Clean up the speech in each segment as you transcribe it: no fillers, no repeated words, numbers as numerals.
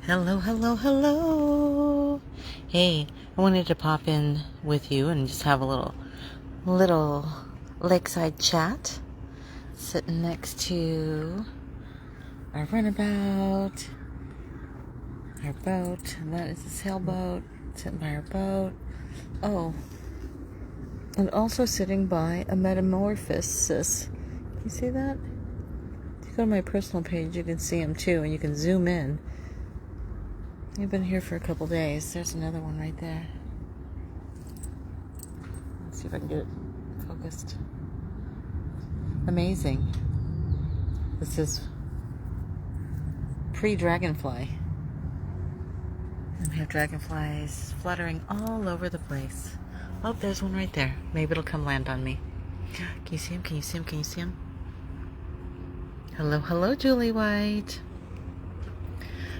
Hello, hello, hello. Hey, I wanted to pop in with you and just have a little lakeside chat. Sitting next to our runabout, our boat, and that is a sailboat. Sitting by our boat. Oh, and also sitting by a metamorphosis. Can you see that? If you go to my personal page, you can see them too, and you can zoom in. I've been here for a couple days. There's another one right there. Let's see if I can get it focused. Amazing. This is pre-dragonfly. And we have dragonflies fluttering all over the place. Oh, there's one right there. Maybe it'll come land on me. Can you see him? Can you see him? Can you see him? Hello, hello, Julie White.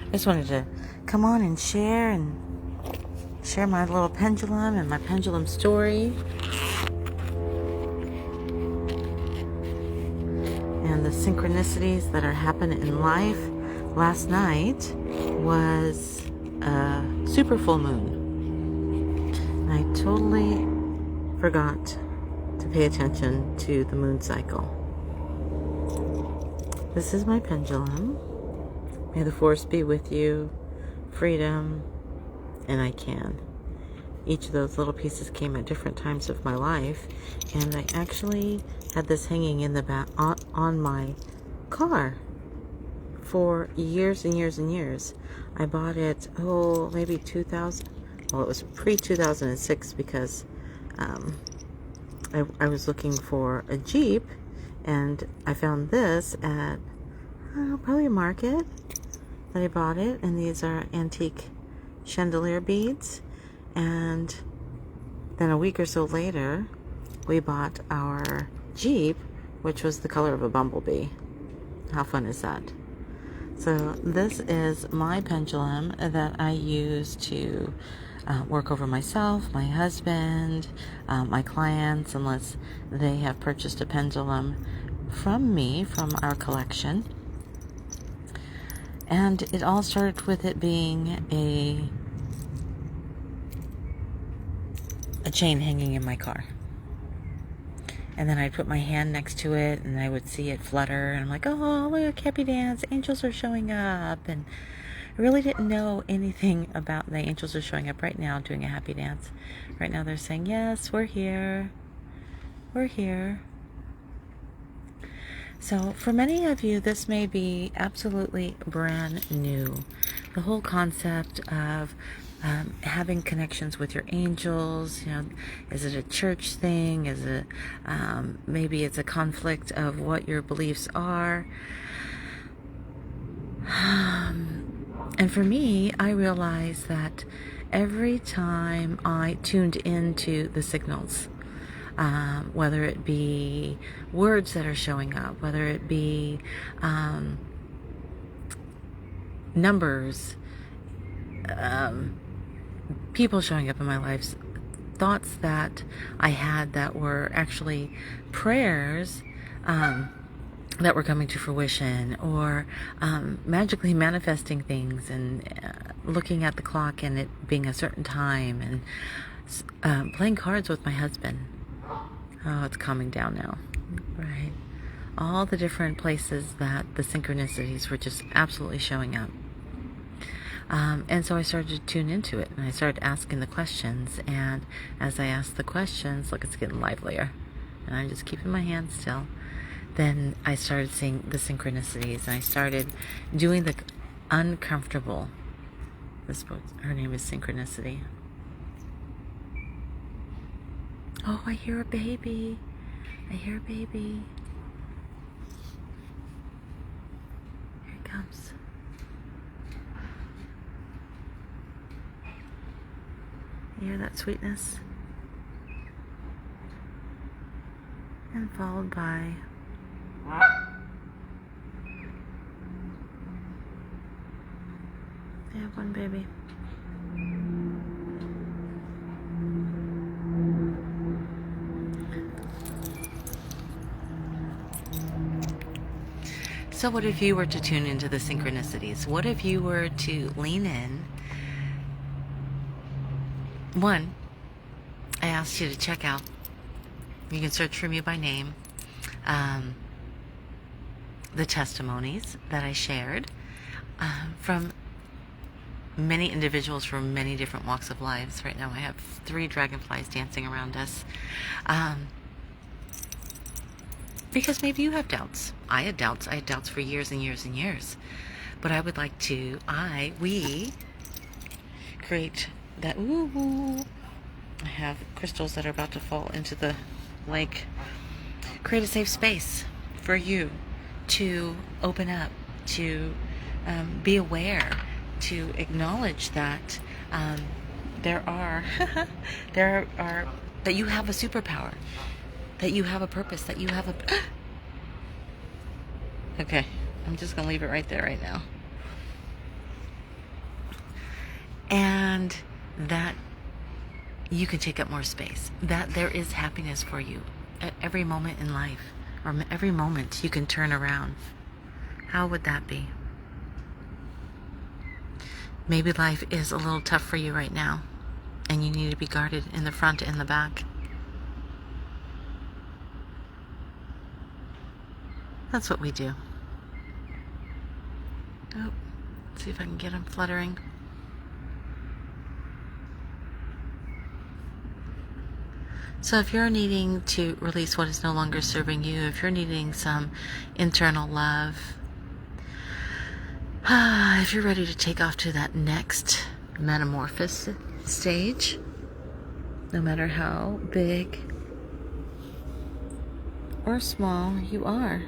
I just wanted to come on and share my little pendulum and my pendulum story. And the synchronicities that are happening in life. Last night was a super full moon. I totally forgot to pay attention to the moon cycle. This is my pendulum. May the force be with you, freedom, and I can. Each of those little pieces came at different times of my life, and I actually had this hanging in the back on my car for years and years and years. I bought it, maybe 2000. Well, it was pre-2006 because I was looking for a Jeep, and I found this at probably a market. That I bought it, and these are antique chandelier beads. And then a week or so later, we bought our Jeep, which was the color of a bumblebee. How fun is that? So this is my pendulum that I use to work over myself, my husband, my clients, unless they have purchased a pendulum from me, from our collection. And it all started with it being a chain hanging in my car. And then I'd put my hand next to it and I would see it flutter. And I'm like, oh, look, happy dance. Angels are showing up. And I really didn't know anything about the angels are showing up right now doing a happy dance. Right now they're saying, yes, we're here. We're here. So for many of you, this may be absolutely brand new. The whole concept of having connections with your angels, is it a church thing? Is it maybe it's a conflict of what your beliefs are? And for me, I realized that every time I tuned into the signals, whether it be words that are showing up, whether it be numbers, people showing up in my life, thoughts that I had that were actually prayers that were coming to fruition, or magically manifesting things and looking at the clock and it being a certain time, and playing cards with my husband. Oh, it's calming down now, right? All the different places that the synchronicities were just absolutely showing up. And so I started to tune into it, and I started asking the questions. And as I asked the questions, look, it's getting livelier. And I'm just keeping my hand still. Then I started seeing the synchronicities, and I started doing the uncomfortable. Her name is Synchronicity. Oh, I hear a baby. I hear a baby. Here it comes. You hear that sweetness? And followed by they have one baby. So what if you were to tune into the synchronicities? What if you were to lean in? One, I asked you to check out, you can search for me by name, the testimonies that I shared from many individuals from many different walks of lives. Right now I have 3 dragonflies dancing around us. Because maybe you have doubts. I had doubts. I had doubts for years and years and years. But I would like to, we create that, I have crystals that are about to fall into the lake. Create a safe space for you to open up, to be aware, to acknowledge that that you have a superpower, that you have a purpose, that you have a... Okay, I'm just going to leave it right there right now. And that you can take up more space, that there is happiness for you at every moment in life, or every moment you can turn around. How would that be? Maybe life is a little tough for you right now, and you need to be guarded in the front and the back. That's what we do. Oh, let's see if I can get him fluttering. So if you're needing to release what is no longer serving you, if you're needing some internal love, if you're ready to take off to that next metamorphosis stage, no matter how big or small you are,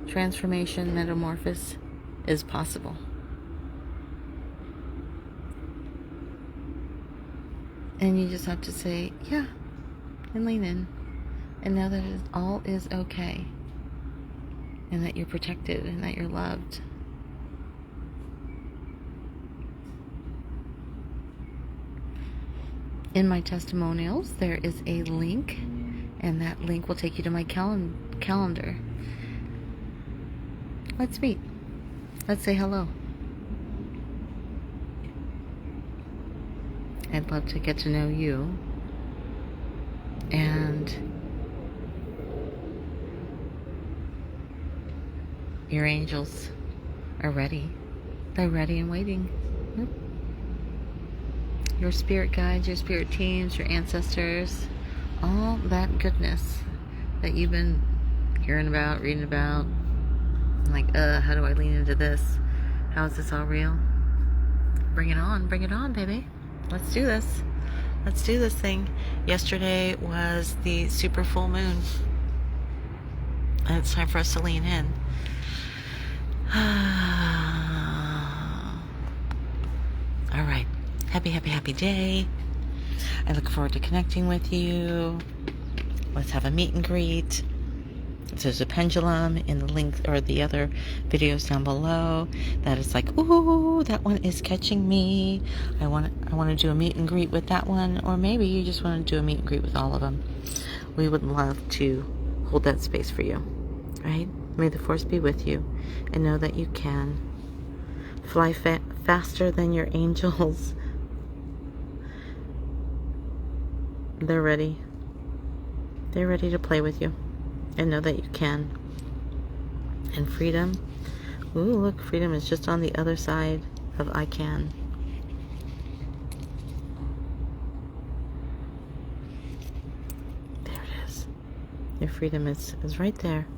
transformation, metamorphosis is possible. And you just have to say, yeah, and lean in, and know that all is okay, and that you're protected, and that you're loved. In my testimonials, there is a link, and that link will take you to my calendar. Let's meet. Let's say hello. I'd love to get to know you. And your angels are ready. They're ready and waiting. Yep. Your spirit guides, your spirit teams, your ancestors, all that goodness that you've been hearing about, reading about. Like, how do I lean into this? How is this all real? Bring it on, baby. Let's do this. Let's do this thing. Yesterday was the super full moon. And it's time for us to lean in. All right. Happy day. I look forward to connecting with you. Let's have a meet and greet. There's a pendulum in the link or the other videos down below that is like, ooh, that one is catching me. I want to do a meet and greet with that one, or maybe you just want to do a meet and greet with all of them. We would love to hold that space for you, right? May the force be with you, and know that you can fly faster than your angels. They're ready. They're ready to play with you. And know that you can. And freedom. Ooh, look, freedom is just on the other side of I can. There it is. Your freedom is right there.